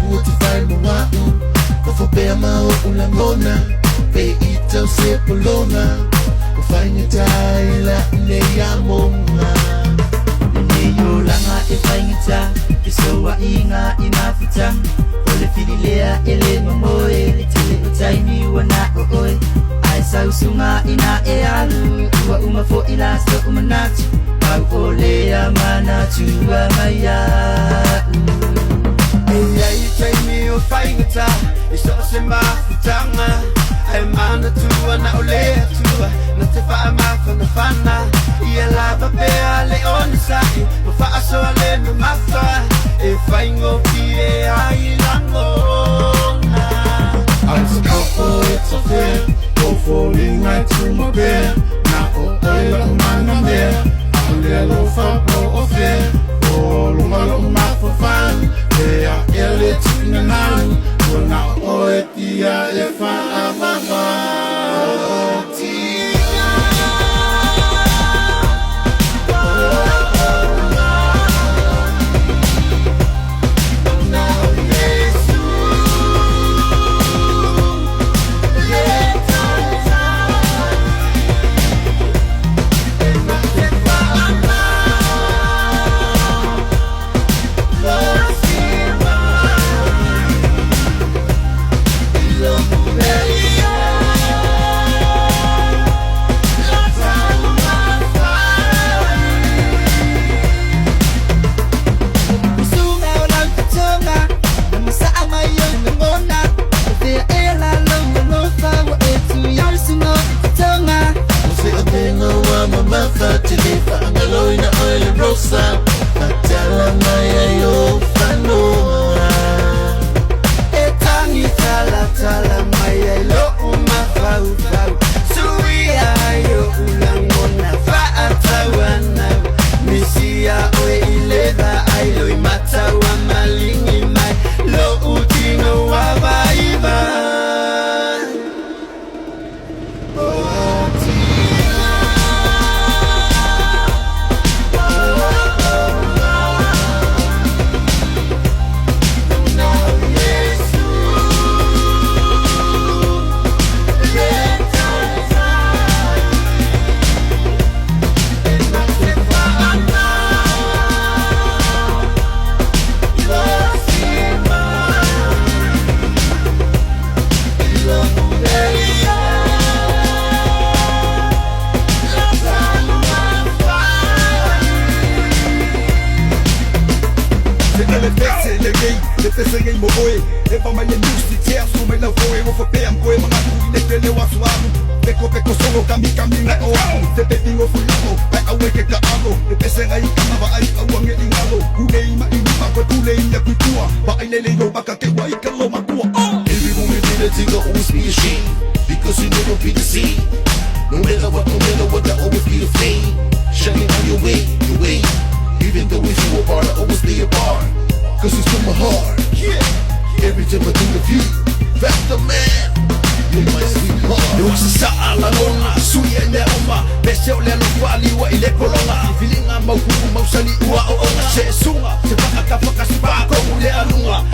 mabuti fai mawau Kufopea mao ulangona Pe ito se polona Kufanya taila ne ya monga Niyo langa ifangita Isowa inga imafita Ole fililea ele mamoe Litile utaini wana ooi Aisa usunga ina ealu Ua umafo ilasto umanatu Pau ole ya manatu wa maya Eya itaini ufangita Iso se mafutanga Ai mana tua na ole tua Na te wha mafa na whana Ia lava pea le o ni sai Ma wha aso ale no mafa E whaingo ki e ai langona Als kafo it's a fair Go falling right to my bed Na o oila umana me Ale lo fa po o fair O lunga lo ma for fun Ea ele tina nanu Kona o e tia e fa amama O tia Mau mausani ua o ona se sunga Se whakakawhaka si whako ule anunga